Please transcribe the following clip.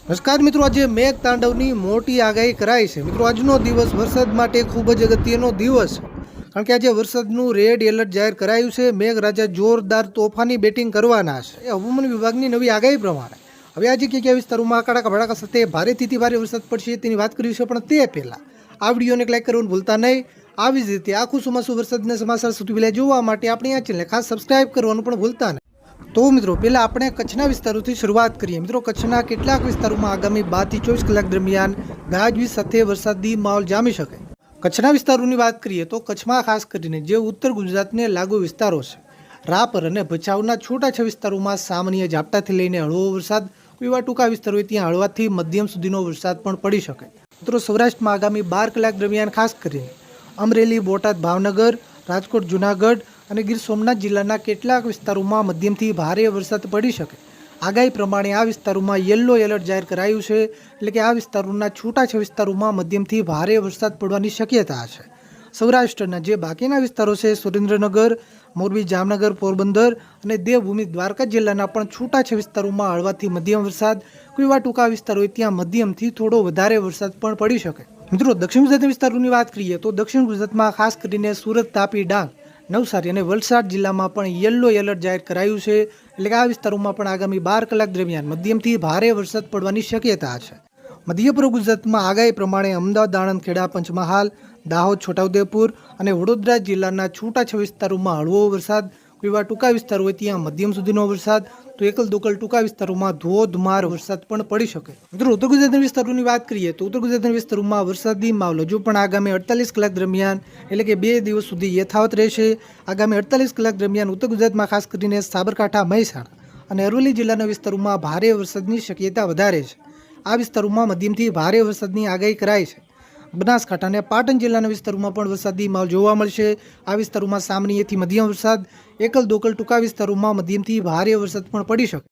નમસ્કાર મિત્રો, આજે મેઘ તાંડવની મોટી આગાહી કરાઈ છે। મિત્રો, આજનો દિવસ વરસાદ માટે ખૂબ જ અગત્યનો દિવસ છે, કારણ કે આજે વરસાદનું રેડ એલર્ટ જાહેર કરાયું છે। મેઘરાજા જોરદાર તોફાની બેટિંગ કરવાના છે। હવામાન વિભાગની નવી આગાહી પ્રમાણે હવે આજે કયા વિસ્તારોમાં કડાકા ભડાકા સાથે ભારેથી ભારે વરસાદ પડશે તેની વાત કરી છે। પણ તે પહેલાં આ વિડીયોને લાઈક કરવાનું ભૂલતા નહીં। આવી જ રીતે આખું ચોમાસું વરસાદના સમાચાર સૌથી પહેલાં જોવા માટે આપણી આ ચેનલને ખાસ સબસ્ક્રાઇબ કરવાનું પણ ભૂલતા નહીં। તો મિત્રો, પહેલાં આપણે કચ્છના વિસ્તારોથી શરૂઆત કરીએ। મિત્રો, કચ્છના કેટલાક વિસ્તારોમાં આગામી 12 થી 24 કલાક દરમિયાન ગાજવીજ સાથે વરસાદી માહોલ જામી શકે। કચ્છના વિસ્તારોની વાત કરીએ તો કચ્છમાં ખાસ કરીને જે ઉત્તર ગુજરાતને લાગુ વિસ્તારો છે, રાપર અને ભચાઉના છૂટાછવાયા વિસ્તારોમાં સામાન્ય ઝાપટાથી લઈને હળવો વરસાદ, કોઈ એવા ટૂંકા વિસ્તારો હોય ત્યાં હળવાથી મધ્યમ સુધીનો વરસાદ પણ પડી શકે। મિત્રો, સૌરાષ્ટ્રમાં આગામી 12 કલાક દરમિયાન ખાસ કરીને અમરેલી, બોટાદ, ભાવનગર, રાજકોટ, જૂનાગઢ અને ગીર સોમનાથ જિલ્લાના કેટલાક વિસ્તારોમાં મધ્યમથી ભારે વરસાદ પડી શકે। આગાહી પ્રમાણે આ વિસ્તારોમાં યલો એલર્ટ જાહેર કરાયું છે, એટલે કે આ વિસ્તારોના છૂટાછવાયા વિસ્તારોમાં મધ્યમથી ભારે વરસાદ પડવાની શક્યતા છે। સૌરાષ્ટ્રના જે બાકીના વિસ્તારો છે, સુરેન્દ્રનગર, મોરબી, જામનગર, પોરબંદર અને દેવભૂમિ દ્વારકા જિલ્લાના પણ છૂટાછવાયા વિસ્તારોમાં હળવાથી મધ્યમ વરસાદ, કોઈ એવા ટૂંકા વિસ્તારો હોય ત્યાં મધ્યમથી થોડો વધારે વરસાદ પણ પડી શકે। મિત્રો, દક્ષિણ ગુજરાતના વિસ્તારોની વાત કરીએ તો દક્ષિણ ગુજરાતમાં ખાસ કરીને સુરત, તાપી, ડાંગ, નવસારી અને વલસાડ જિલ્લામાં પણ યલો એલર્ટ જાહેર કરાયું છે, એટલે કે આ વિસ્તારોમાં પણ આગામી 12 કલાક દરમિયાન મધ્યમથી ભારે વરસાદ પડવાની શક્યતા છે। મધ્ય પૂર્વ ગુજરાતમાં આગાહી પ્રમાણે અમદાવાદ, આણંદ, ખેડા, પંચમહાલ, દાહોદ, છોટાઉદેપુર અને વડોદરા જિલ્લાના છૂટાછવાયા વિસ્તારોમાં હળવો વરસાદ, કોઈ એવા ટૂંકા વિસ્તારો હોય ત્યાં મધ્યમ સુધીનો વરસાદ, તો એકલ દોકલ ટૂંકા વિસ્તારોમાં ધોધમાર વરસાદ પણ પડી શકે। મિત્રો, ઉત્તર ગુજરાતના વિસ્તારોની વાત કરીએ તો ઉત્તર ગુજરાતના વિસ્તારોમાં વરસાદી માહોલ હજુ પણ આગામી 48 કલાક દરમિયાન, એટલે કે 2 દિવસ સુધી યથાવત રહેશે। આગામી 48 કલાક દરમિયાન ઉત્તર ગુજરાતમાં ખાસ કરીને સાબરકાંઠા, મહેસાણા અને અરવલ્લી જિલ્લાના વિસ્તારોમાં ભારે વરસાદની શક્યતા વધારે છે। આ વિસ્તારોમાં મધ્યમથી ભારે વરસાદની આગાહી કરાઈ છે। બનાસકાંઠા અને પાટણ જિલ્લાના વિસ્તારોમાં પણ વરસાદી માહોલ જોવા મળશે। આ વિસ્તારોમાં સામાન્યથી મધ્યમ વરસાદ, એકલ દોકલ ટૂંકા વિસ્તારોમાં મધ્યમથી ભારે વરસાદ પણ પડી શકે।